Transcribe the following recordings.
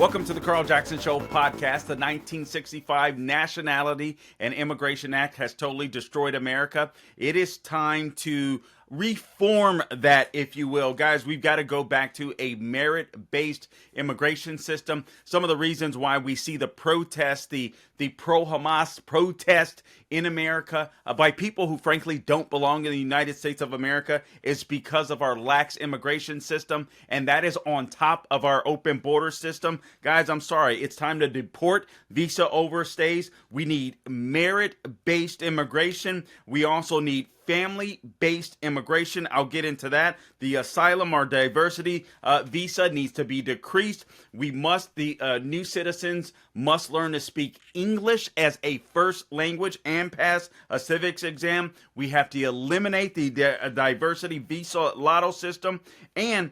Welcome to the Carl Jackson Show podcast. The 1965 Nationality and Immigration Act has totally destroyed America. It is time to reform that, if you will. Guys, we've got to go back to a merit-based immigration system. Some of the reasons why we see the protest, the pro-Hamas protest in America by people who frankly don't belong in the United States of America is because of our lax immigration system, and that is on top of our open border system. Guys, I'm sorry. It's time to deport visa overstays. We need merit-based immigration. We also need family-based immigration. I'll get into that. The asylum or diversity visa needs to be decreased. The new citizens must learn to speak English as a first language and pass a civics exam. We have to eliminate the diversity visa lotto system, and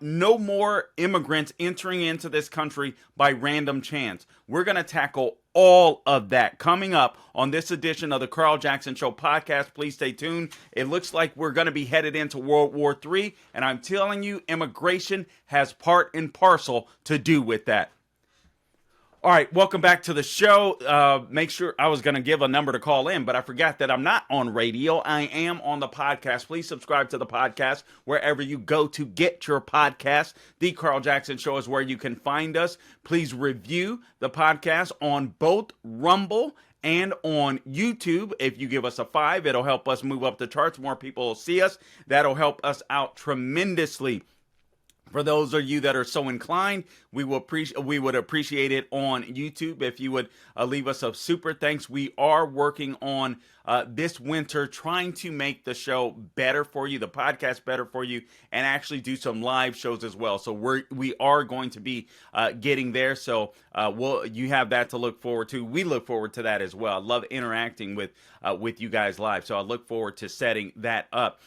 no more immigrants entering into this country by random chance. We're going to tackle all of that coming up on this edition of the Carl Jackson Show podcast. Please stay tuned. It looks like we're going to be headed into World War III, and I'm telling you, immigration has part and parcel to do with that. All right, welcome back to the show. Make sure I was going to give a number to call in, but I forgot that I'm not on radio. I am on the podcast. Please subscribe to the podcast wherever you go to get your podcast. The Carl Jackson Show is where you can find us. Please review the podcast on both Rumble and on YouTube. If you give us a 5, it'll help us move up the charts. More people will see us. That'll help us out tremendously. For those of you that are so inclined, we would appreciate it on YouTube if you would leave us a super thanks. We are working on this winter trying to make the show better for you, the podcast better for you, and actually do some live shows as well. So we are going to be getting there. So you have that to look forward to. We look forward to that as well. I love interacting with you guys live. So I look forward to setting that up.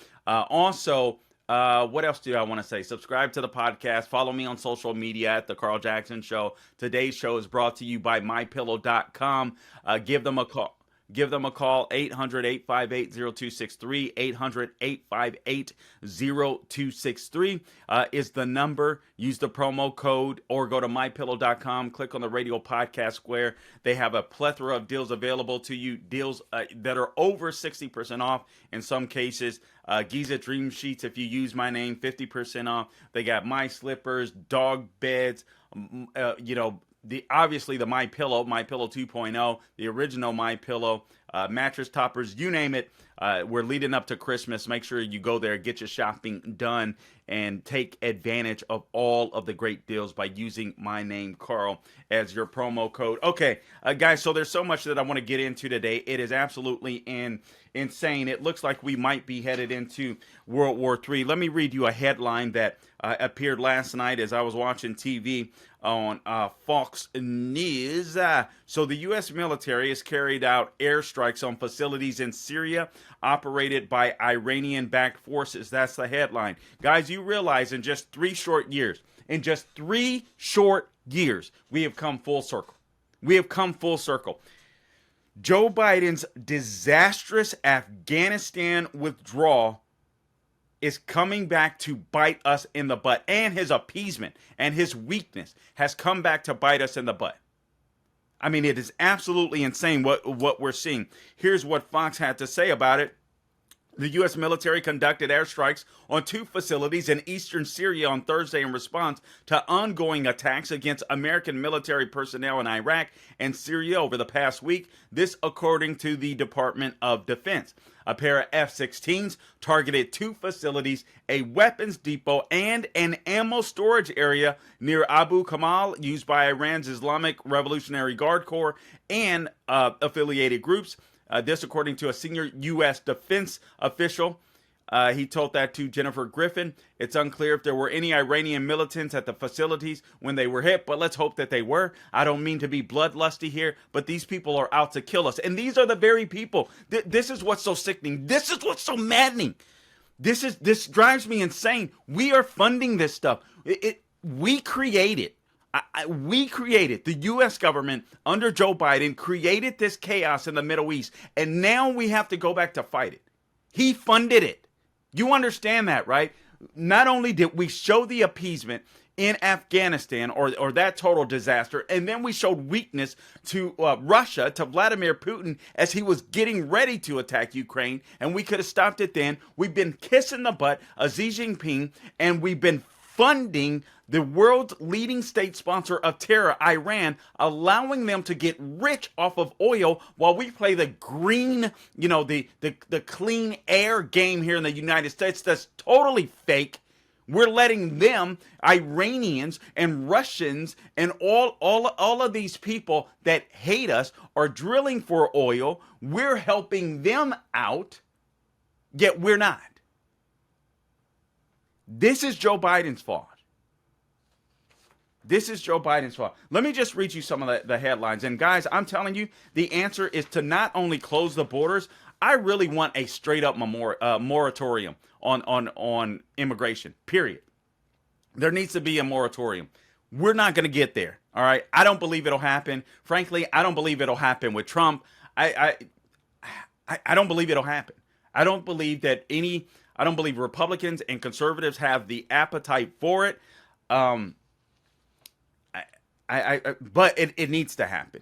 What else do I want to say? Subscribe to the podcast. Follow me on social media at The Carl Jackson Show. Today's show is brought to you by MyPillow.com. Give them a call. 800-858-0263. 800-858-0263 is the number. Use the promo code or go to mypillow.com. Click on the radio podcast square. They have a plethora of deals available to you. Deals that are over 60% off in some cases. Giza Dream Sheets, if you use my name, 50% off. They got My Slippers, dog beds, obviously the My Pillow 2.0, the original My Pillow, mattress toppers, you name it. We're leading up to Christmas. Make sure you go there, get your shopping done, and take advantage of all of the great deals by using my name, Carl, as your promo code. Okay, guys, so there's so much that I want to get into today. It is absolutely insane. It looks like we might be headed into World War III. Let me read you a headline that appeared last night as I was watching TV on Fox News. So the U.S. military has carried out airstrikes on facilities in Syria operated by Iranian-backed forces. That's the headline. Guys, you realize in just 3 short years, we have come full circle. Joe Biden's disastrous Afghanistan withdrawal is coming back to bite us in the butt, and his appeasement and his weakness has come back to bite us in the butt. I mean, it is absolutely insane what we're seeing. Here's what Fox had to say about it. The U.S. military conducted airstrikes on 2 facilities in eastern Syria on Thursday in response to ongoing attacks against American military personnel in Iraq and Syria over the past week. This according to the Department of Defense. A pair of F-16s targeted 2 facilities, a weapons depot, and an ammo storage area near Abu Kamal used by Iran's Islamic Revolutionary Guard Corps and affiliated groups. This according to a senior U.S. defense official. He told that to Jennifer Griffin. It's unclear if there were any Iranian militants at the facilities when they were hit, but let's hope that they were. I don't mean to be bloodlusty here, but these people are out to kill us. And these are the very people. This is what's so sickening. This is what's so maddening. This drives me insane. We are funding this stuff. We created. The U.S. government under Joe Biden created this chaos in the Middle East, and now we have to go back to fight it. He funded it. You understand that, right? Not only did we show the appeasement in Afghanistan, or that total disaster, and then we showed weakness to Russia, to Vladimir Putin, as he was getting ready to attack Ukraine, and we could have stopped it then. We've been kissing the butt of Xi Jinping, and we've been funding the world's leading state sponsor of terror, Iran, allowing them to get rich off of oil while we play the green, the clean air game here in the United States that's totally fake. We're letting them, Iranians and Russians and all of these people that hate us are drilling for oil. We're helping them out, yet we're not. This is Joe Biden's fault. This is Joe Biden's fault. Let me just read you some of the headlines. And guys, I'm telling you, the answer is to not only close the borders. I really want a straight up moratorium on immigration, period. There needs to be a moratorium. We're not going to get there. All right. I don't believe it'll happen. Frankly, I don't believe it'll happen with Trump. I don't believe it'll happen. I don't believe Republicans and conservatives have the appetite for it. But it needs to happen.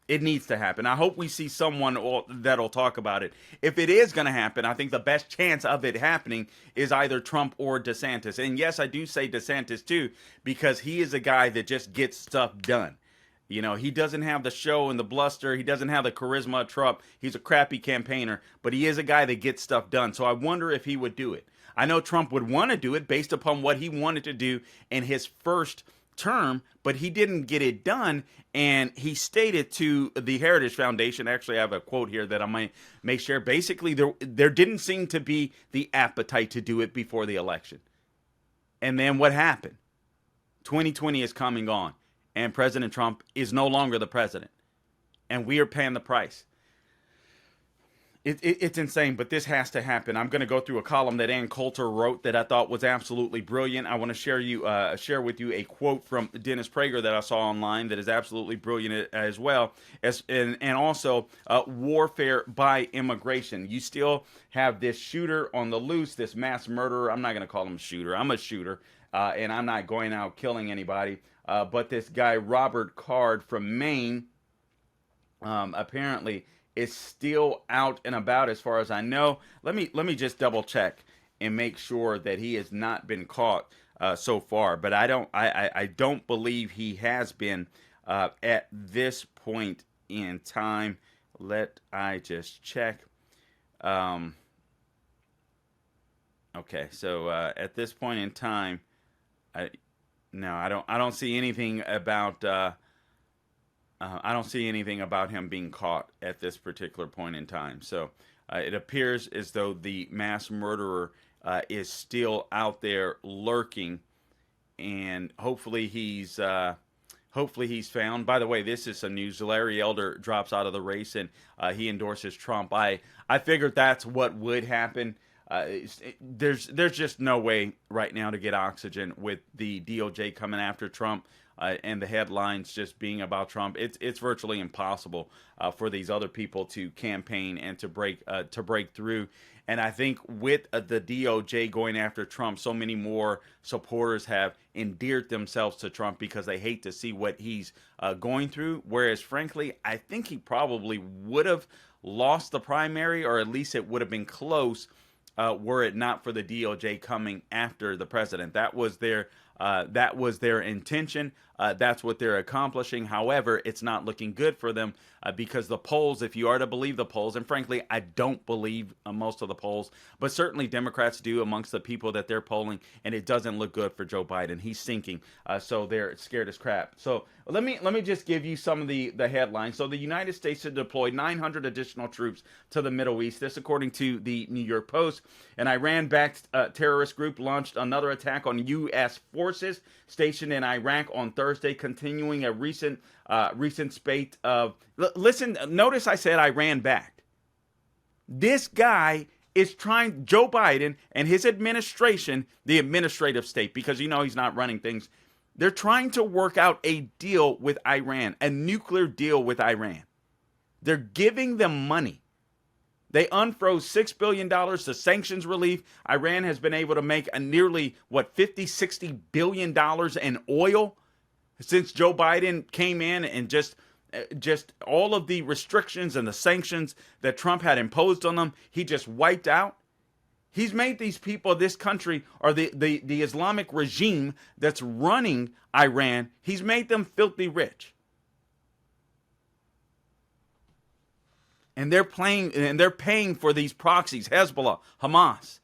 It needs to happen. I hope we see someone that'll talk about it. If it is going to happen, I think the best chance of it happening is either Trump or DeSantis. And yes, I do say DeSantis too, because he is a guy that just gets stuff done. He doesn't have the show and the bluster. He doesn't have the charisma of Trump. He's a crappy campaigner, but he is a guy that gets stuff done. So I wonder if he would do it. I know Trump would want to do it based upon what he wanted to do in his first term, but he didn't get it done. And he stated to the Heritage Foundation, actually I have a quote here that I may share. Basically, there didn't seem to be the appetite to do it before the election. And then what happened? 2020 is coming on, and President Trump is no longer the president. And we are paying the price. It's insane, but this has to happen. I'm going to go through a column that Ann Coulter wrote that I thought was absolutely brilliant. I want to share with you a quote from Dennis Prager that I saw online that is absolutely brilliant as well, and also warfare by immigration. You still have this shooter on the loose, this mass murderer. I'm not going to call him a shooter. I'm a shooter, and I'm not going out killing anybody. But this guy, Robert Card from Maine, apparently is still out and about as far as I know. Let me just double check and make sure that he has not been caught so far. But I don't believe he has been at this point in time. Let I just check. Okay, so at this point in time, I don't see anything about. I don't see anything about him being caught at this particular point in time. So it appears as though the mass murderer is still out there lurking, and hopefully he's found. By the way, this is some news. Larry Elder drops out of the race, and he endorses Trump. I figured that's what would happen. There's just no way right now to get oxygen with the DOJ coming after Trump. And the headlines just being about Trump, it's virtually impossible for these other people to campaign and to break through. And I think with the DOJ going after Trump, so many more supporters have endeared themselves to Trump because they hate to see what he's going through. Whereas, frankly, I think he probably would have lost the primary, or at least it would have been close were it not for the DOJ coming after the president. That was their intention. That's what they're accomplishing. However, it's not looking good for them because the polls, if you are to believe the polls, and frankly, I don't believe most of the polls, but certainly Democrats do amongst the people that they're polling, and it doesn't look good for Joe Biden. He's sinking, so they're scared as crap. So let me just give you some of the headlines. So the United States had deployed 900 additional troops to the Middle East. This according to the New York Post. An Iran-backed terrorist group launched another attack on U.S. forces stationed in Iraq on Thursday, continuing a recent spate of. Listen, notice I said Iran-backed. This guy is trying, Joe Biden and his administration, the administrative state, because he's not running things. They're trying to work out a deal with Iran, a nuclear deal with Iran. They're giving them money. They unfroze $6 billion to sanctions relief. Iran has been able to make a nearly, $50-60 billion in oil since Joe Biden came in, and just all of the restrictions and the sanctions that Trump had imposed on them, he just wiped out. He's made these people, this country, or the Islamic regime that's running Iran, he's made them filthy rich. And they're paying for these proxies, Hezbollah, Hamas.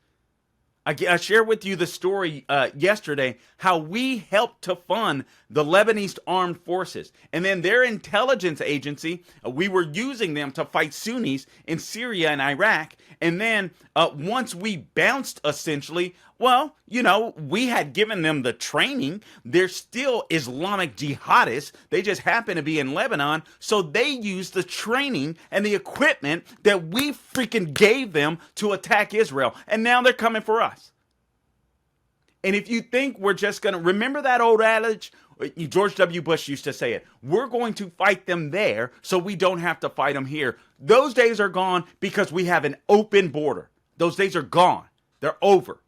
I shared with you the story yesterday, how we helped to fund the Lebanese armed forces. And then their intelligence agency, we were using them to fight Sunnis in Syria and Iraq. And then once we bounced, essentially, we had given them the training. They're still Islamic jihadists. They just happen to be in Lebanon. So they used the training and the equipment that we freaking gave them to attack Israel. And now they're coming for us. And if you think we're just going to remember that old adage, George W. Bush used to say it, we're going to fight them there so we don't have to fight them here. Those days are gone because we have an open border. Those days are gone. They're over.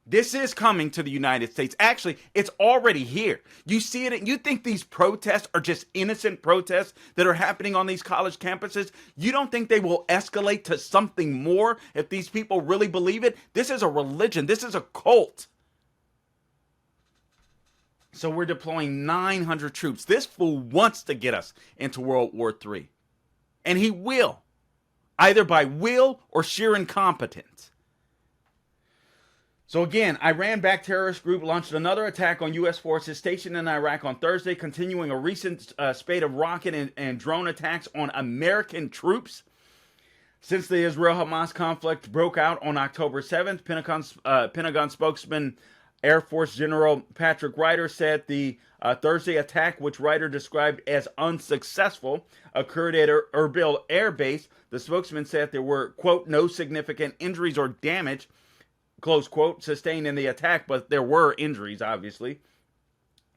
This is coming to the United States. Actually, it's already here. You see it. You think these protests are just innocent protests that are happening on these college campuses? You don't think they will escalate to something more if these people really believe it? This is a religion. This is a cult. So we're deploying 900 troops. This fool wants to get us into World War III. And he will, either by will or sheer incompetence. So again, Iran-backed terrorist group launched another attack on U.S. forces stationed in Iraq on Thursday, continuing a recent spate of rocket and drone attacks on American troops. Since the Israel-Hamas conflict broke out on October 7th, Pentagon spokesman Air Force General Patrick Ryder said the Thursday attack, which Ryder described as unsuccessful, occurred at Erbil Air Base. The spokesman said there were, quote, no significant injuries or damage, close quote, sustained in the attack, but there were injuries, obviously,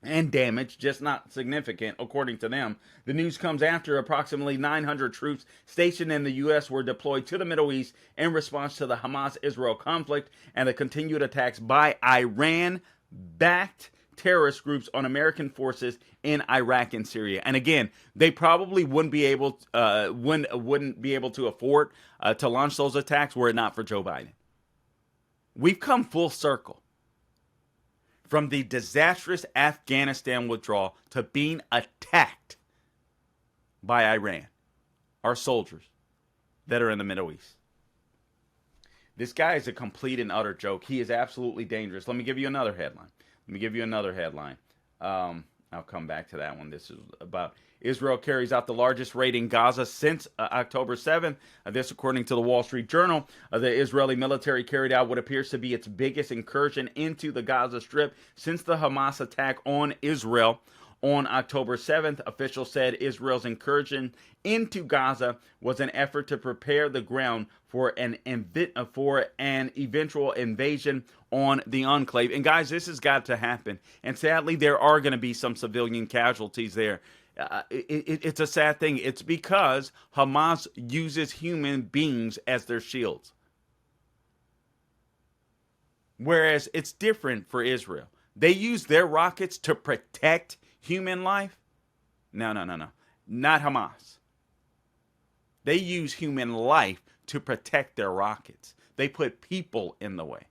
and damage, just not significant, according to them. The news comes after approximately 900 troops stationed in the U.S. were deployed to the Middle East in response to the Hamas-Israel conflict and the continued attacks by Iran-backed terrorist groups on American forces in Iraq and Syria. And again, they probably wouldn't be able to afford to launch those attacks were it not for Joe Biden. We've come full circle from the disastrous Afghanistan withdrawal to being attacked by Iran, our soldiers that are in the Middle East. This guy is a complete and utter joke. He is absolutely dangerous. Let me give you another headline. I'll come back to that one. This is about Israel carries out the largest raid in Gaza since October 7th. This, according to the Wall Street Journal, the Israeli military carried out what appears to be its biggest incursion into the Gaza Strip since the Hamas attack on Israel on October 7th. Officials said Israel's incursion into Gaza was an effort to prepare the ground for an eventual invasion on the enclave. And guys, this has got to happen. And sadly, there are going to be some civilian casualties there. It's a sad thing. It's because Hamas uses human beings as their shields. Whereas it's different for Israel. They use their rockets to protect human life. No. Not Hamas. They use human life to protect their rockets. They put people in the way.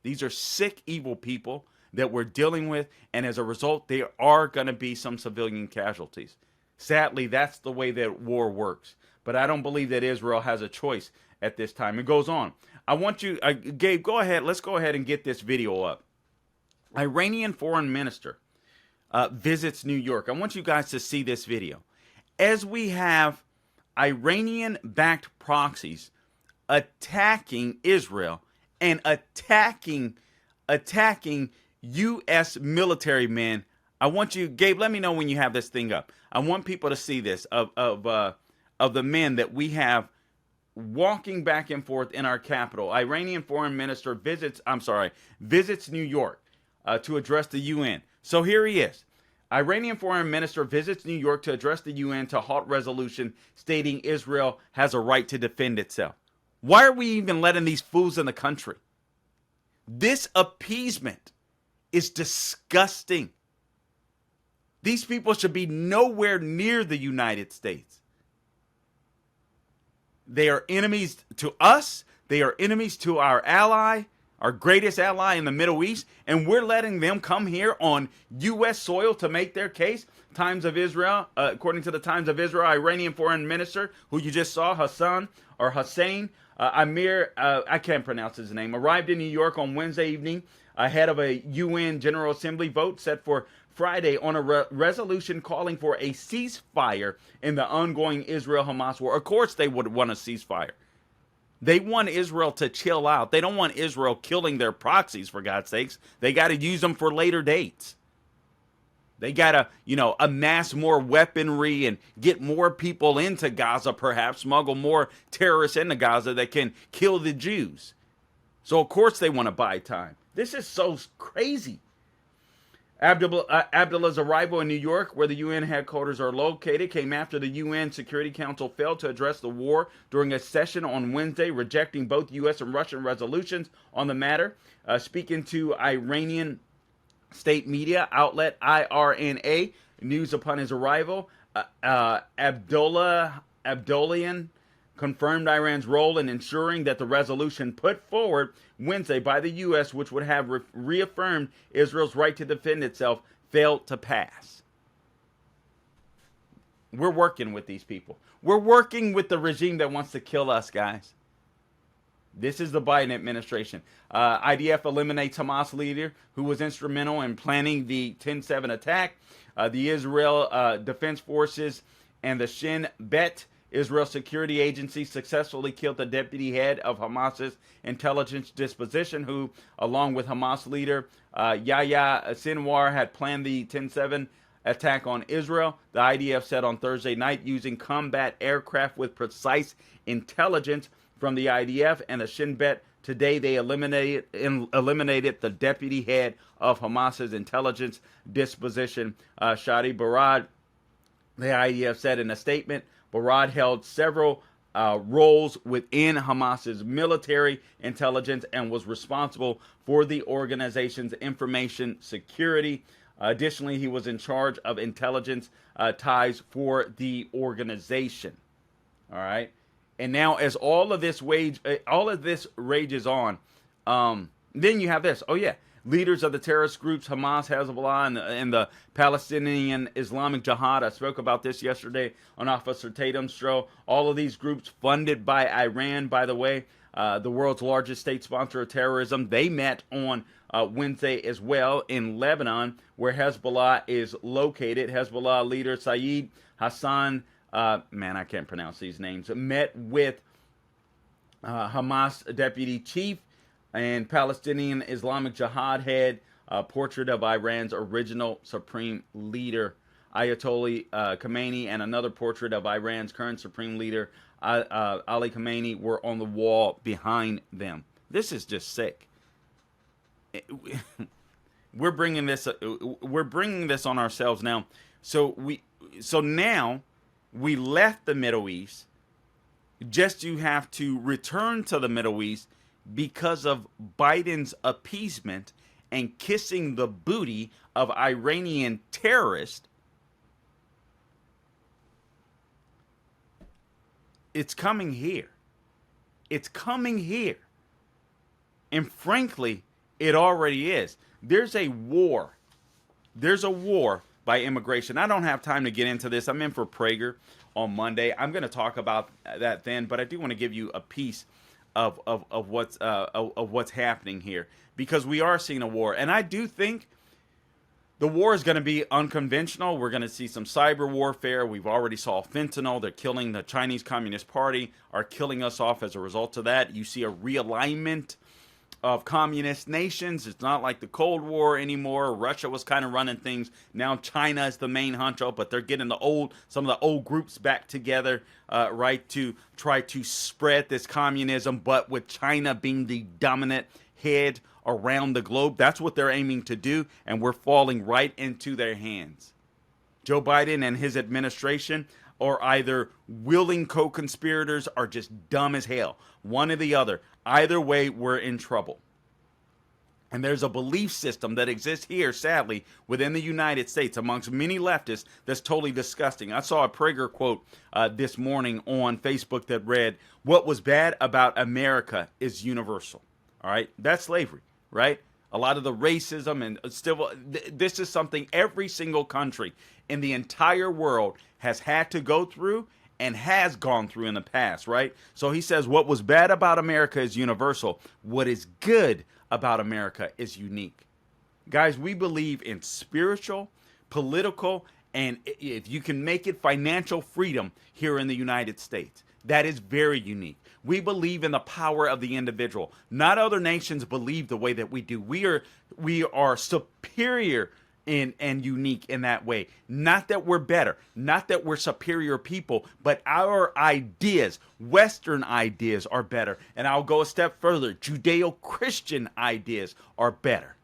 These are sick, evil people that we're dealing with, and as a result, there are going to be some civilian casualties. Sadly, that's the way that war works. But I don't believe that Israel has a choice at this time. It goes on. I want you, Gabe, go ahead. Let's go ahead and get this video up. Iranian foreign minister visits New York. I want you guys to see this video. As we have Iranian-backed proxies attacking Israel and attacking U.S. military men. I want you, Gabe, let me know when you have this thing up. I want people to see this of the men that we have walking back and forth in our capital. Iranian foreign minister visits New York to address the UN. So here he is. Iranian foreign minister visits New York to address the UN to halt resolution stating Israel has a right to defend itself. Why are we even letting these fools in the country? This appeasement is disgusting. These people should be nowhere near the United States. They are enemies to us. They are enemies to our ally, our greatest ally in the Middle East, and we're letting them come here on U.S. soil to make their case. Times of Israel, according to the Times of Israel, Iranian foreign minister, who you just saw, Hussein Amir, I can't pronounce his name, arrived in New York on Wednesday evening ahead of a UN General Assembly vote set for Friday on a resolution calling for a ceasefire in the ongoing Israel-Hamas war. Of course they would want a ceasefire. They want Israel to chill out. They don't want Israel killing their proxies, for God's sakes. They got to use them for later dates. They got to, amass more weaponry and get more people into Gaza, perhaps, smuggle more terrorists into Gaza that can kill the Jews. So, of course, they want to buy time. This is so crazy. Abdullah's arrival in New York, where the UN headquarters are located, came after the UN Security Council failed to address the war during a session on Wednesday, rejecting both U.S. and Russian resolutions on the matter. Speaking to Iranian state media outlet IRNA news upon his arrival, Abdullahian confirmed Iran's role in ensuring that the resolution put forward Wednesday by the U.S., which would have reaffirmed Israel's right to defend itself, failed to pass. We're working with these people. We're working with the regime that wants to kill us, guys. This is the Biden administration. IDF eliminates Hamas leader who was instrumental in planning the 10/7 attack. The Israel Defense Forces and the Shin Bet Israel security agency successfully killed the deputy head of Hamas's intelligence disposition, who, along with Hamas leader Yahya Sinwar, had planned the 10/7 attack on Israel. The IDF said on Thursday night, using combat aircraft with precise intelligence from the IDF and the Shin Bet. Today, they eliminated the deputy head of Hamas's intelligence disposition, Shadi Barad. The IDF said in a statement, Barad held several roles within Hamas's military intelligence and was responsible for the organization's information security. Additionally, he was in charge of intelligence ties for the organization. All right. And now, as all of this rages on, then you have this. Oh yeah, leaders of the terrorist groups Hamas, Hezbollah, and the Palestinian Islamic Jihad. I spoke about this yesterday on Officer Tatum's show. All of these groups funded by Iran, by the way, the world's largest state sponsor of terrorism. They met on Wednesday as well in Lebanon, where Hezbollah is located. Hezbollah leader Saeed Hassan, I can't pronounce these names, met with Hamas deputy chief and Palestinian Islamic Jihad head, portrait of Iran's original supreme leader, Ayatollah Khamenei, and another portrait of Iran's current supreme leader, Ali Khamenei, were on the wall behind them. This is just sick. We're bringing this on ourselves now. So now we left the Middle East just to have to return to the Middle East because of Biden's appeasement and kissing the booty of Iranian terrorists. It's coming here. It's coming here. And frankly, it already is. There's a war. There's a war by immigration. I don't have time to get into this. I'm in for Prager on Monday. I'm going to talk about that then, but I do want to give you a piece of what's happening here, because we are seeing a war, and I do think the war is going to be unconventional. We're going to see some cyber warfare. We've already saw fentanyl. They're killing the Chinese Communist Party, are killing us off as a result of that. You see a realignment of communist nations. It's not like the Cold War anymore. Russia was kind of running things. Now China is the main honcho, but they're getting some of the old groups back together, right, to try to spread this communism, but with China being the dominant head around the globe. That's what they're aiming to do, and we're falling right into their hands. Joe Biden and his administration are either willing co-conspirators or just dumb as hell. One or the other. Either way, we're in trouble. And there's a belief system that exists here, sadly, within the United States amongst many leftists that's totally disgusting. I saw a Prager quote this morning on Facebook that read, "What was bad about America is universal." All right? That's slavery, right? A lot of the racism and still, this is something every single country in the entire world has had to go through and has gone through in the past, right? So he says, what was bad about America is universal. What is good about America is unique. Guys, we believe in spiritual, political, and if you can make it, financial freedom here in the United States. That is very unique. We believe in the power of the individual. Not other nations believe the way that we do. We are superior and unique in that way. Not that we're better, not that we're superior people, but our ideas, Western ideas, are better. And I'll go a step further. Judeo-Christian ideas are better.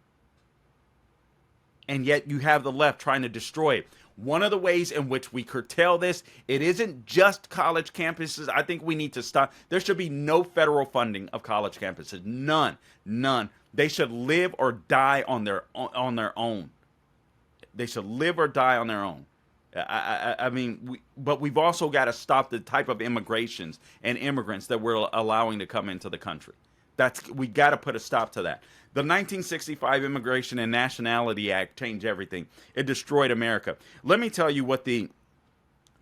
And yet you have the left trying to destroy it. One of the ways in which we curtail this, it isn't just college campuses. I think we need to stop. There should be no federal funding of college campuses. None. They should live or die on their own. They should live or die on their own. I mean, but we've also got to stop the type of immigrations and immigrants that we're allowing to come into the country. We got to put a stop to that. The 1965 Immigration and Nationality Act changed everything. It destroyed America. Let me tell you what the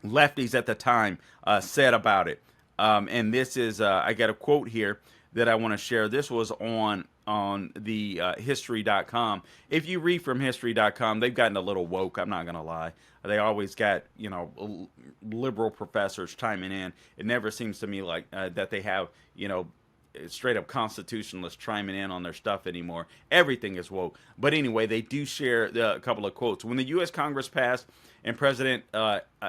lefties at the time said about it. And this is, I got a quote here that I want to share. This was on the history.com. If you read from history.com, they've gotten a little woke. I'm not going to lie. They always got, liberal professors chiming in. It never seems to me like that they have, straight up constitutionalists chiming in on their stuff anymore. Everything is woke. But anyway, they do share a couple of quotes. When the U.S. Congress passed and President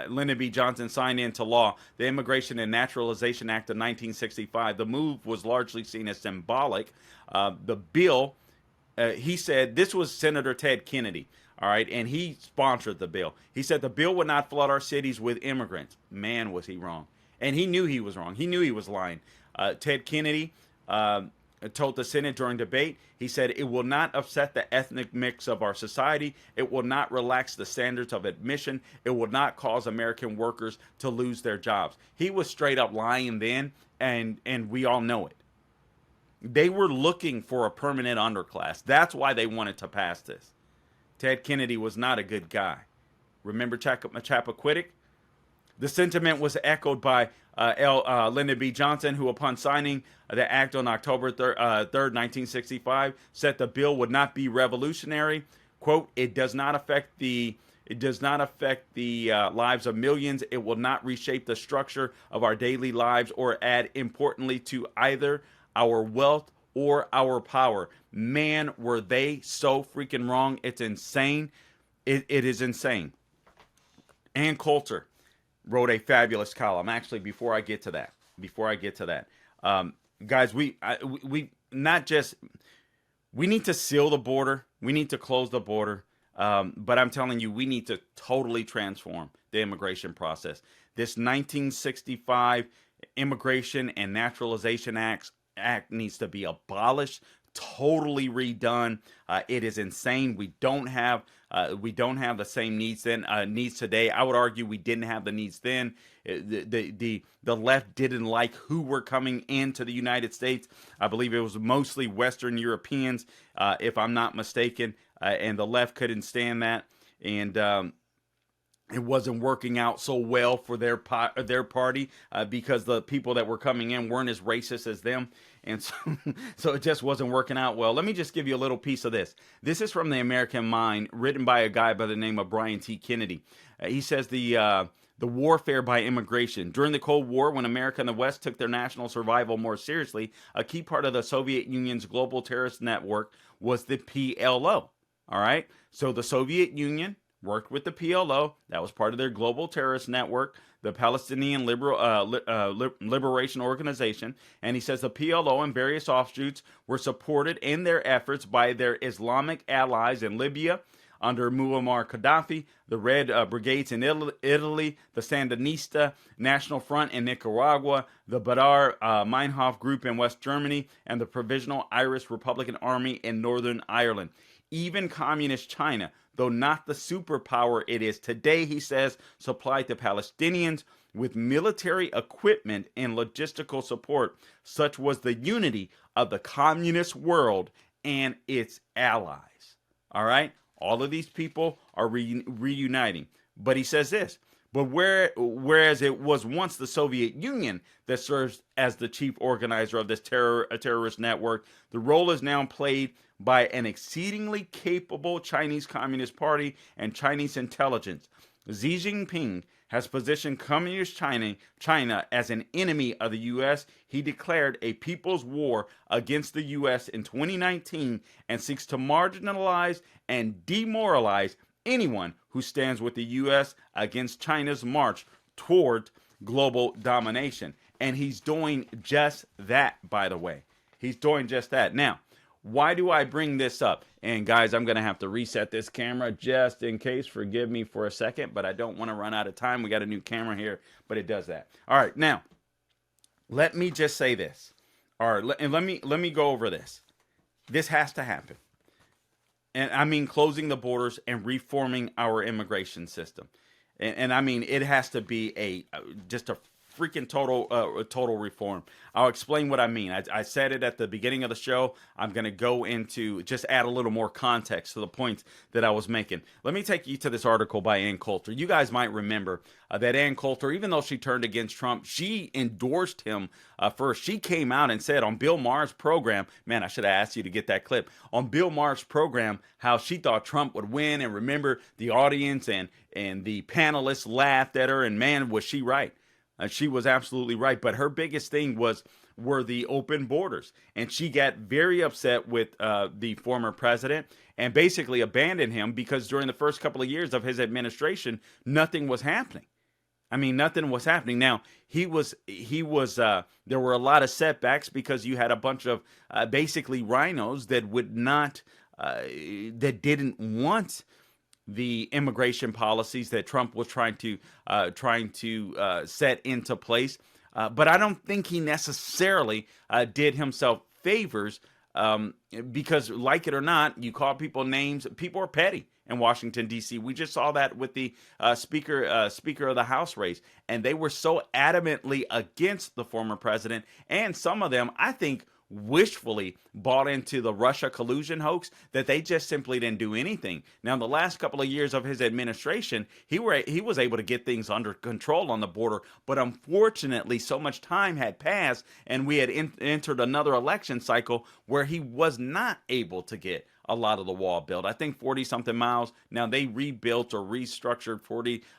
Lyndon B. Johnson signed into law the Immigration and Naturalization Act of 1965, the move was largely seen as symbolic. The bill, he said, this was Senator Ted Kennedy, all right, and he sponsored the bill. He said the bill would not flood our cities with immigrants. Man, was he wrong. And he knew he was wrong. He knew he was lying. Ted Kennedy told the Senate during debate, he said, it will not upset the ethnic mix of our society. It will not relax the standards of admission. It will not cause American workers to lose their jobs. He was straight up lying then, and we all know it. They were looking for a permanent underclass. That's why they wanted to pass this. Ted Kennedy was not a good guy. Remember Chappaquiddick? The sentiment was echoed by Lyndon B. Johnson, who upon signing the act on October 3rd, 1965, said the bill would not be revolutionary. Quote, it does not affect the lives of millions. It will not reshape the structure of our daily lives or add importantly to either our wealth or our power. Man, were they so freaking wrong. It's insane. It is insane. Ann Coulter wrote a fabulous column. Actually, before I get to that, guys, we need to seal the border. We need to close the border. But I'm telling you, we need to totally transform the immigration process. This 1965 Immigration and Naturalization Act needs to be abolished, totally redone. It is insane. We don't have the same needs today. I would argue we didn't have the needs then. The left didn't like who were coming into the United States. I believe it was mostly Western Europeans, if I'm not mistaken, and the left couldn't stand that, and it wasn't working out so well for their party because the people that were coming in weren't as racist as them. And so it just wasn't working out well. Let me just give you a little piece of this. This is from the American Mind, written by a guy by the name of Brian T. Kennedy. He says the warfare by immigration. During the Cold War, when America and the West took their national survival more seriously, a key part of the Soviet Union's global terrorist network was the PLO. All right? So the Soviet Union worked with the PLO. That was part of their global terrorist network, the Palestinian Liberation Organization. And he says the PLO and various offshoots were supported in their efforts by their Islamic allies in Libya, under Muammar Gaddafi, the Red Brigades in Italy, the Sandinista National Front in Nicaragua, the Badr Meinhof Group in West Germany, and the Provisional Irish Republican Army in Northern Ireland. Even communist China, though not the superpower it is today, he says, supplied the Palestinians with military equipment and logistical support. Such was the unity of the communist world and its allies. All right? All of these people are reuniting. But he says this, but whereas it was once the Soviet Union that serves as the chief organizer of this terrorist network, the role is now played by an exceedingly capable Chinese Communist Party and Chinese intelligence. Xi Jinping has positioned Communist China as an enemy of the U.S. He declared a people's war against the U.S. in 2019 and seeks to marginalize and demoralize anyone who stands with the U.S. against China's march toward global domination. And he's doing just that, by the way. He's doing just that. Now, why do I bring this up? And guys, I'm going to have to reset this camera just in case. Forgive me for a second, but I don't want to run out of time. We got a new camera here, but it does that. All right, now, let me just say this. All right, and let me go over this. This has to happen. And I mean closing the borders and reforming our immigration system. And I mean, it has to be just a freaking total reform. I'll explain what I mean. I said it at the beginning of the show. I'm going to go into, just add a little more context to the points that I was making. Let me take you to this article by Ann Coulter. You guys might remember that Ann Coulter, even though she turned against Trump, she endorsed him first. She came out and said on Bill Maher's program, man, I should have asked you to get that clip, on Bill Maher's program, how she thought Trump would win. And remember, the audience and the panelists laughed at her, and man, was she right. She was absolutely right. But her biggest thing were the open borders. And she got very upset with the former president and basically abandoned him because during the first couple of years of his administration, nothing was happening. I mean, nothing was happening. Now, there were a lot of setbacks because you had a bunch of basically rhinos that that didn't want the immigration policies that Trump was trying to set into place. But I don't think he necessarily did himself favors because, like it or not, you call people names. People are petty in Washington, D.C. We just saw that with the Speaker of the House race. And they were so adamantly against the former president. And some of them, I think, wishfully bought into the Russia collusion hoax that they just simply didn't do anything. Now, in the last couple of years of his administration, he was able to get things under control on the border, but unfortunately, so much time had passed and we had entered another election cycle where he was not able to get a lot of the wall built. I think 40-something miles. Now, they rebuilt or restructured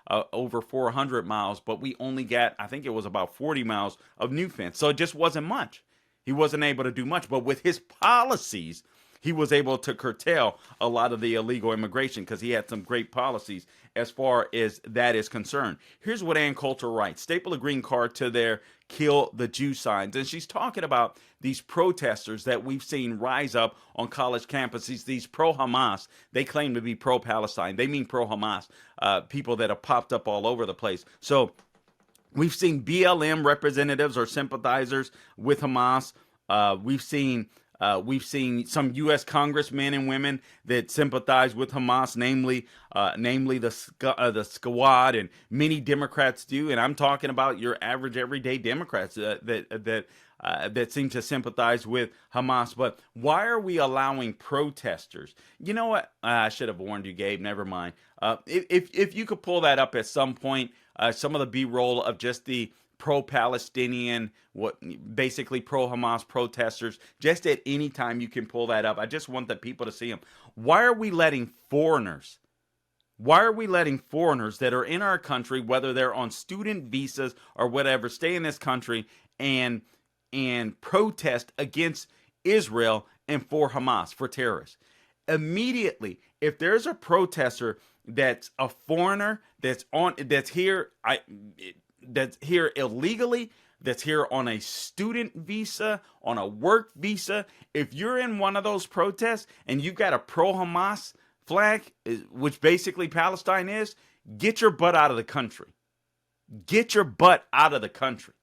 over 400 miles, but we only got, I think it was about 40 miles of new fence. So it just wasn't much. He wasn't able to do much, but with his policies, he was able to curtail a lot of the illegal immigration because he had some great policies as far as that is concerned. Here's what Ann Coulter writes. Staple a green card to their kill the Jew signs. And she's talking about these protesters that we've seen rise up on college campuses, these pro-Hamas. They claim to be pro-Palestine. They mean pro-Hamas, people that have popped up all over the place. So we've seen BLM representatives or sympathizers with Hamas. We've seen some U.S. congressmen and women that sympathize with Hamas, namely the Squad, and many Democrats do. And I'm talking about your average, everyday Democrats that seem to sympathize with Hamas. But why are we allowing protesters? You know what? I should have warned you, Gabe. Never mind. If you could pull that up at some point, some of the B-roll of just the pro-Palestinian, basically pro-Hamas protesters, just at any time you can pull that up. I just want the people to see them. Why are we letting foreigners? Why are we letting foreigners that are in our country, whether they're on student visas or whatever, stay in this country and protest against Israel and for Hamas, for terrorists? Immediately, if there's a protester that's a foreigner that's here illegally, that's here on a student visa, on a work visa, if you're in one of those protests and you've got a pro-Hamas flag, which basically Palestine is, get your butt out of the country. Get your butt out of the country.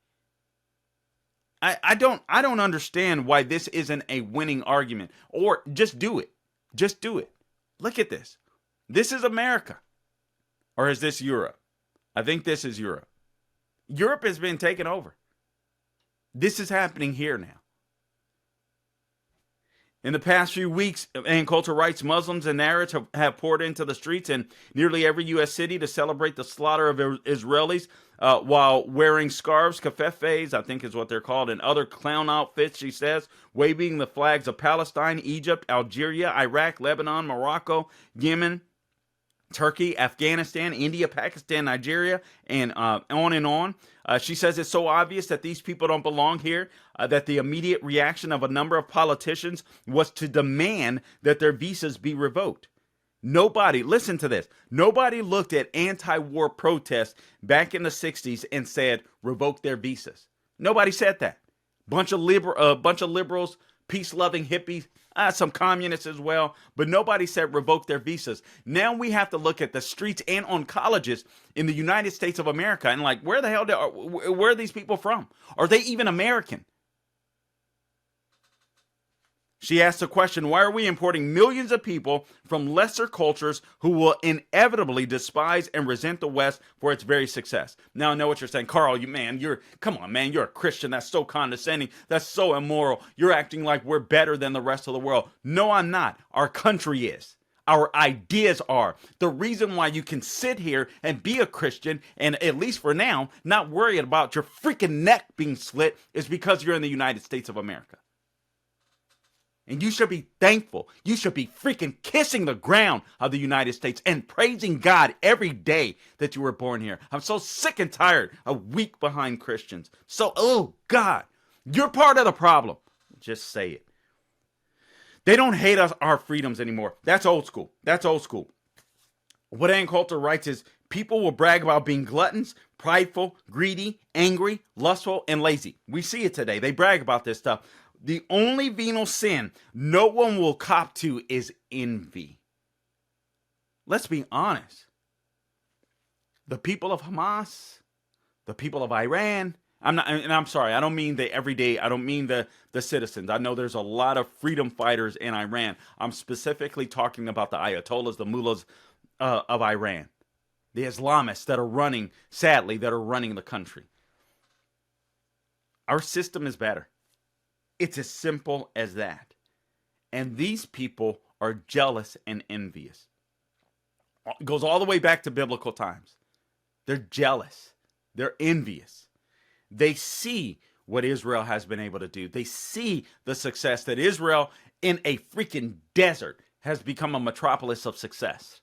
I don't understand why this isn't a winning argument. Or just do it. Just do it. Look at this. This is America. Or is this Europe? I think this is Europe. Europe has been taken over. This is happening here now. In the past few weeks, and culture rights Muslims and Arabs have poured into the streets in nearly every U.S. city to celebrate the slaughter of Israelis while wearing scarves, kafefes, I think is what they're called, and other clown outfits, she says, waving the flags of Palestine, Egypt, Algeria, Iraq, Lebanon, Morocco, Yemen, Turkey, Afghanistan, India, Pakistan, Nigeria, and on and on. She says it's so obvious that these people don't belong here that the immediate reaction of a number of politicians was to demand that their visas be revoked. Nobody, listen to this, nobody looked at anti-war protests back in the 60s and said, revoke their visas. Nobody said that. Bunch of liberals, peace-loving hippies, some communists as well, but nobody said revoke their visas. Now we have to look at the streets and on colleges in the United States of America and like, where the hell where are these people from? Are they even American? She asked the question, why are we importing millions of people from lesser cultures who will inevitably despise and resent the West for its very success? Now I know what you're saying. Carl, come on, man, you're a Christian. That's so condescending. That's so immoral. You're acting like we're better than the rest of the world. No, I'm not. Our country is. Our ideas are. The reason why you can sit here and be a Christian and, at least for now, not worry about your freaking neck being slit is because you're in the United States of America. And you should be thankful. You should be freaking kissing the ground of the United States and praising God every day that you were born here. I'm so sick and tired of weak behind Christians. So, oh God, you're part of the problem. Just say it. They don't hate us, our freedoms anymore. That's old school. That's old school. What Ann Coulter writes is, people will brag about being gluttons, prideful, greedy, angry, lustful, and lazy. We see it today. They brag about this stuff. The only venal sin no one will cop to is envy. Let's be honest. The people of Hamas, the people of Iran, I'm sorry, I don't mean the everyday, I don't mean the citizens. I know there's a lot of freedom fighters in Iran. I'm specifically talking about the Ayatollahs, the mullahs of Iran. The Islamists that are running the country. Our system is better. It's as simple as that. And these people are jealous and envious. It goes all the way back to biblical times. They're jealous. They're envious. They see what Israel has been able to do. They see the success that Israel in a freaking desert has become a metropolis of success.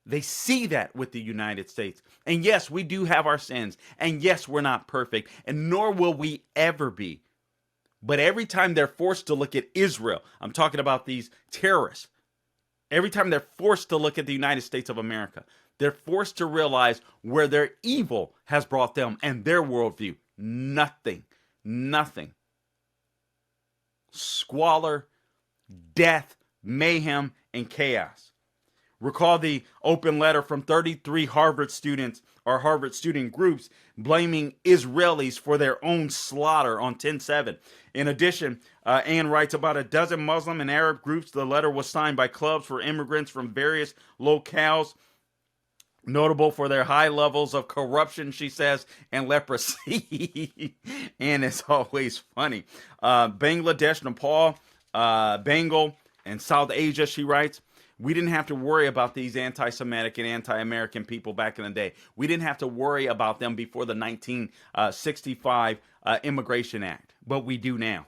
They see that with the United States. And yes, we do have our sins. And yes, we're not perfect. And nor will we ever be. But every time they're forced to look at Israel, I'm talking about these terrorists, every time they're forced to look at the United States of America, they're forced to realize where their evil has brought them and their worldview. Nothing. Squalor, death, mayhem, and chaos. Recall the open letter from 33 Harvard students or Harvard student groups blaming Israelis for their own slaughter on 10/7. In addition, Ann writes about a dozen Muslim and Arab groups. The letter was signed by clubs for immigrants from various locales, notable for their high levels of corruption, she says, and leprosy. And it's always funny. Bangladesh, Nepal, Bengal, and South Asia, she writes. We didn't have to worry about these anti-Semitic and anti-American people back in the day. We didn't have to worry about them before the 1965 Immigration Act. But we do now.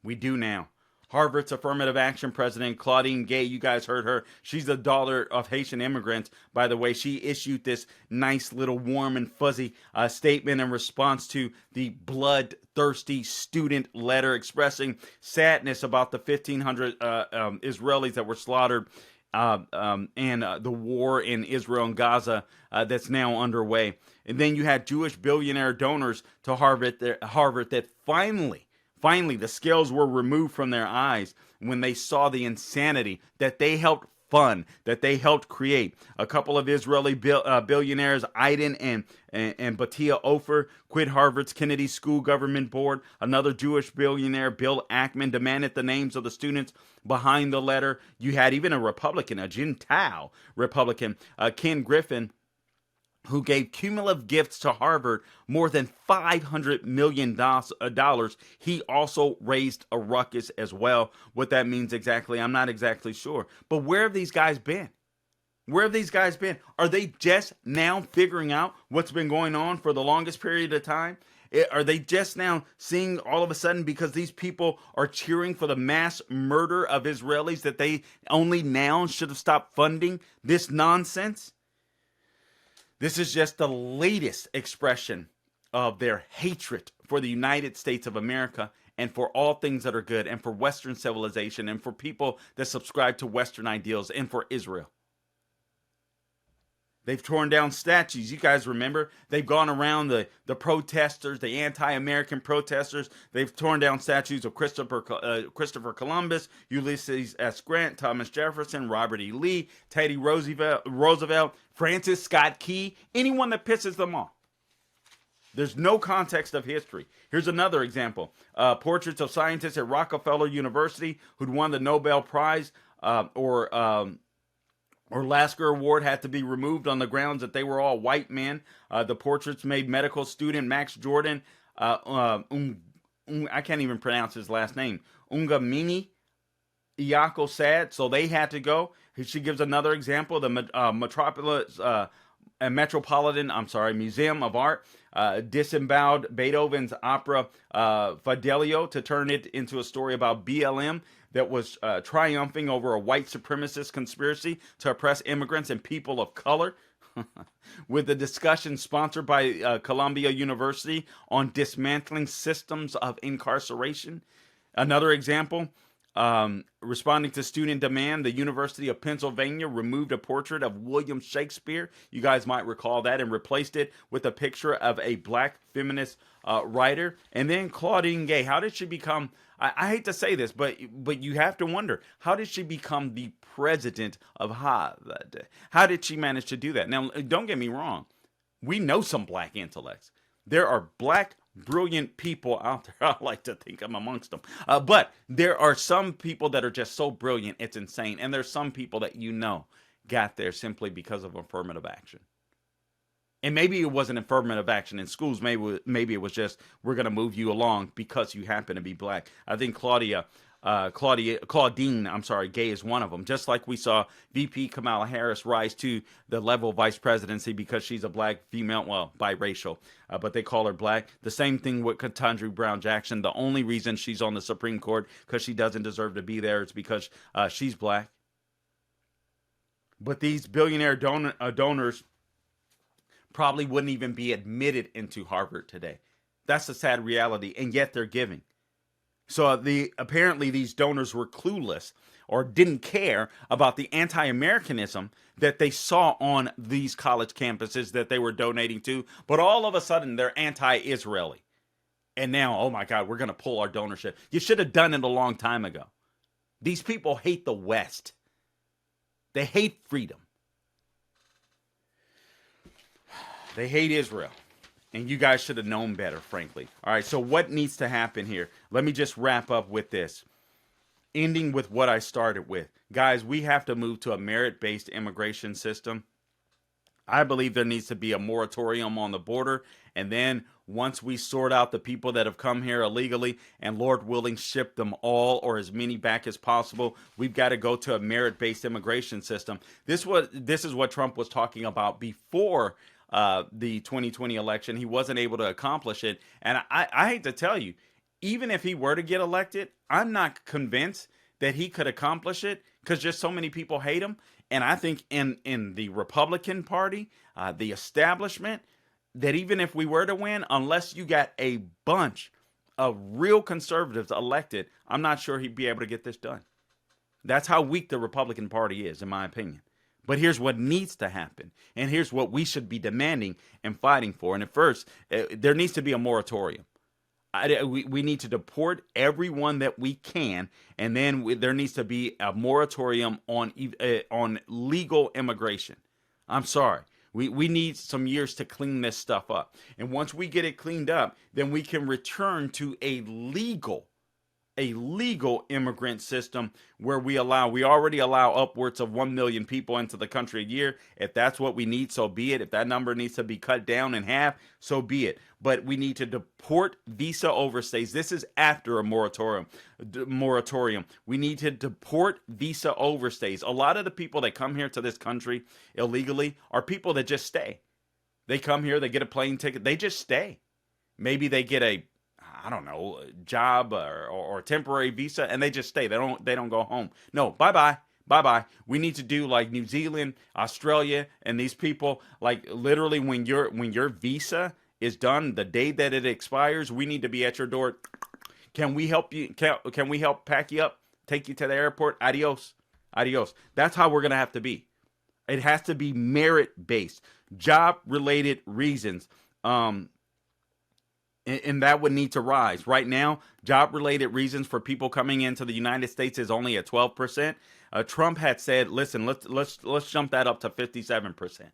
We do now. Harvard's affirmative action president, Claudine Gay, you guys heard her. She's the daughter of Haitian immigrants. By the way, she issued this nice little warm and fuzzy statement in response to the bloodthirsty student letter expressing sadness about the 1,500 Israelis that were slaughtered and the war in Israel and Gaza that's now underway. And then you had Jewish billionaire donors to Harvard that finally the scales were removed from their eyes when they saw the insanity that they helped fund, that they helped create. A couple of Israeli billionaires, Aydin and Batia Ofer, quit Harvard's Kennedy School Government Board. Another Jewish billionaire, Bill Ackman, demanded the names of the students behind the letter. You had even a Republican, a Gentile Republican, Ken Griffin, who gave cumulative gifts to Harvard more than $500 million. He also raised a ruckus as well. What that means exactly, I'm not exactly sure. But where have these guys been? Where have these guys been? Are they just now figuring out what's been going on for the longest period of time? Are they just now seeing all of a sudden, because these people are cheering for the mass murder of Israelis, that they only now should have stopped funding this nonsense? This is just the latest expression of their hatred for the United States of America and for all things that are good and for Western civilization and for people that subscribe to Western ideals and for Israel. They've torn down statues. You guys remember? They've gone around the protesters, the anti-American protesters. They've torn down statues of Christopher Columbus, Ulysses S. Grant, Thomas Jefferson, Robert E. Lee, Teddy Roosevelt, Francis Scott Key, anyone that pisses them off. There's no context of history. Here's another example. Portraits of scientists at Rockefeller University who'd won the Nobel Prize or Lasker Award had to be removed on the grounds that they were all white men. The portraits made medical student Max Jordan, I can't even pronounce his last name, Ungamini Iyako sad, so they had to go. She gives another example, the Metropolitan Museum of Art disemboweled Beethoven's opera Fidelio to turn it into a story about BLM that was triumphing over a white supremacist conspiracy to oppress immigrants and people of color. With the discussion sponsored by Columbia University on dismantling systems of incarceration. Another example, responding to student demand, the University of Pennsylvania removed a portrait of William Shakespeare. You guys might recall that, and replaced it with a picture of a black feminist writer. And then Claudine Gay, how did she become, I hate to say this, but you have to wonder, how did she become the president of Harvard? How did she manage to do that? Now, don't get me wrong. We know some black intellects. There are black brilliant people out there. I like to think I'm amongst them. But there are some people that are just so brilliant, it's insane. And there's some people that got there simply because of affirmative action. And maybe it wasn't affirmative action in schools. Maybe it was just, we're going to move you along because you happen to be black. I think Claudine Gay is one of them. Just like we saw VP Kamala Harris rise to the level of vice presidency because she's a black female, well, biracial, but they call her black. The same thing with Ketanji Brown Jackson. The only reason she's on the Supreme Court because she doesn't deserve to be there is because she's black. But these billionaire donors probably wouldn't even be admitted into Harvard today. That's the sad reality, and yet they're giving. So apparently these donors were clueless or didn't care about the anti-Americanism that they saw on these college campuses that they were donating to. But all of a sudden, they're anti-Israeli. And now, oh my God, we're going to pull our donorship. You should have done it a long time ago. These people hate the West. They hate freedom. They hate Israel. And you guys should have known better, frankly. All right, so what needs to happen here? Let me just wrap up with this. Ending with what I started with. Guys, we have to move to a merit-based immigration system. I believe there needs to be a moratorium on the border. And then once we sort out the people that have come here illegally and Lord willing ship them all or as many back as possible, we've got to go to a merit-based immigration system. This is what Trump was talking about before the 2020 election. He wasn't able to accomplish it. And I hate to tell you, even if he were to get elected, I'm not convinced that he could accomplish it because just so many people hate him. And I think in the Republican Party, the establishment, that even if we were to win, unless you got a bunch of real conservatives elected, I'm not sure he'd be able to get this done. That's how weak the Republican Party is, in my opinion. But here's what needs to happen. And here's what we should be demanding and fighting for. And at first, there needs to be a moratorium. We need to deport everyone that we can, and then there needs to be a moratorium on legal immigration. I'm sorry. We need some years to clean this stuff up. And once we get it cleaned up, then we can return to a legal immigrant system where we already allow upwards of 1 million people into the country a year. If that's what we need, so be it. If that number needs to be cut down in half, so be it. But we need to deport visa overstays. This is after a moratorium. We need to deport visa overstays. A lot of the people that come here to this country illegally are people that just stay. They come here, they get a plane ticket, they just stay. Maybe they get a job or temporary visa, and they just stay. They don't go home. No, bye-bye. We need to do like New Zealand, Australia, and these people, like literally when your visa is done, the day that it expires, we need to be at your door. Can we help you? Can we help pack you up, take you to the airport? Adios. That's how we're going to have to be. It has to be merit-based, job-related reasons. And that would need to rise. Right now, job-related reasons for people coming into the United States is only at 12%. Trump had said, "Listen, let's jump that up to 57%."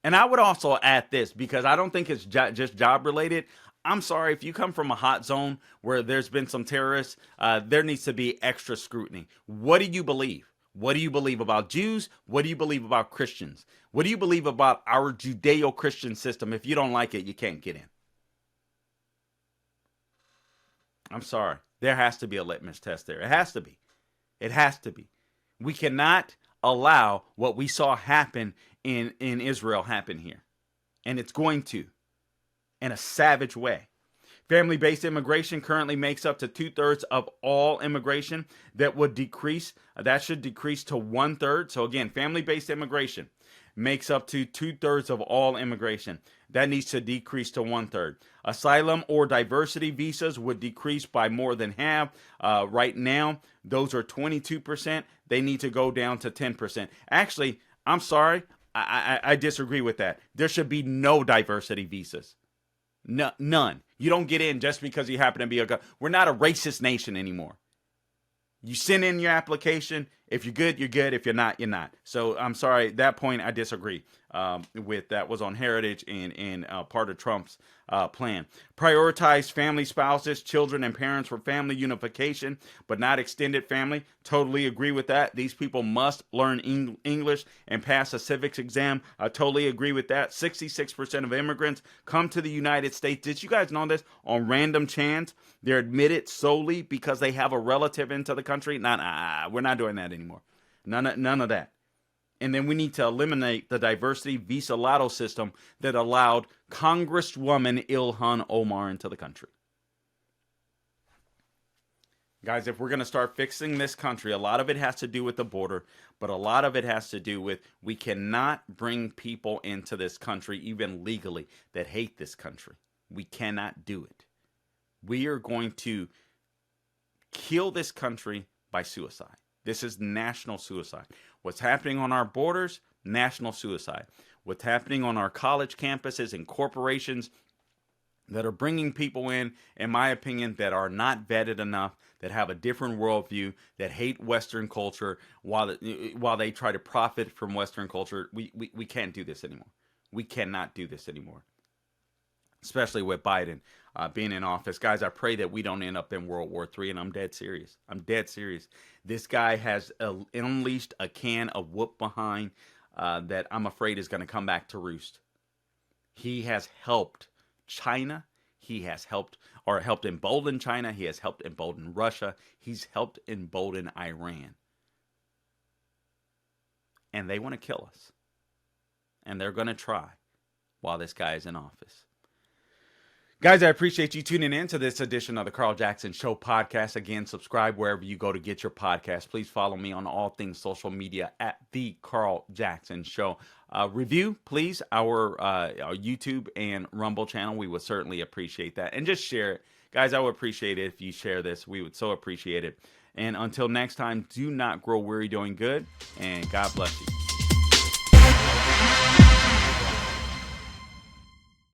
And I would also add this, because I don't think it's just job-related. I'm sorry, if you come from a hot zone where there's been some terrorists, there needs to be extra scrutiny. What do you believe? What do you believe about Jews? What do you believe about Christians? What do you believe about our Judeo-Christian system? If you don't like it, you can't get in. I'm sorry. There has to be a litmus test there. It has to be. We cannot allow what we saw happen in Israel happen here. And it's going to, in a savage way. Family-based immigration currently makes up to 2/3 of all immigration. That should decrease to 1/3. So again, family-based immigration makes up to 2/3 of all immigration. That needs to decrease to 1/3. Asylum or diversity visas would decrease by more than half. Right now, those are 22%. They need to go down to 10%. Actually, I'm sorry, I disagree with that. There should be no diversity visas. No, none. You don't get in just because you happen to be we're not a racist nation anymore. You send in your application. If you're good, you're good. If you're not, you're not. So I'm sorry, that point I disagree with. That was on heritage and part of Trump's plan. Prioritize family, spouses, children, and parents for family unification, but not extended family. Totally agree with that. These people must learn English and pass a civics exam. I totally agree with that. 66% of immigrants come to the United States. Did you guys know this? On random chance, they're admitted solely because they have a relative into the country. We're not doing that anymore. None of that. And then we need to eliminate the diversity visa lotto system that allowed Congresswoman Ilhan Omar into the country. Guys, if we're going to start fixing this country, a lot of it has to do with the border, but a lot of it has to do with we cannot bring people into this country, even legally, that hate this country. We cannot do it. We are going to kill this country by suicide. This is national suicide. What's happening on our borders, national suicide. What's happening on our college campuses and corporations that are bringing people in my opinion, that are not vetted enough, that have a different worldview, that hate Western culture while they try to profit from Western culture. We can't do this anymore. We cannot do this anymore. Especially with Biden being in office. Guys, I pray that we don't end up in World War III, and I'm dead serious. This guy has unleashed a can of whoop behind that I'm afraid is going to come back to roost. He has helped China. He has helped embolden China. He has helped embolden Russia. He's helped embolden Iran. And they want to kill us. And they're going to try while this guy is in office. Guys, I appreciate you tuning in to this edition of the Carl Jackson Show podcast. Again, subscribe wherever you go to get your podcast. Please follow me on all things social media at The Carl Jackson Show. Review, please, our YouTube and Rumble channel. We would certainly appreciate that. And just share it. Guys, I would appreciate it if you share this. We would so appreciate it. And until next time, do not grow weary doing good. And God bless you.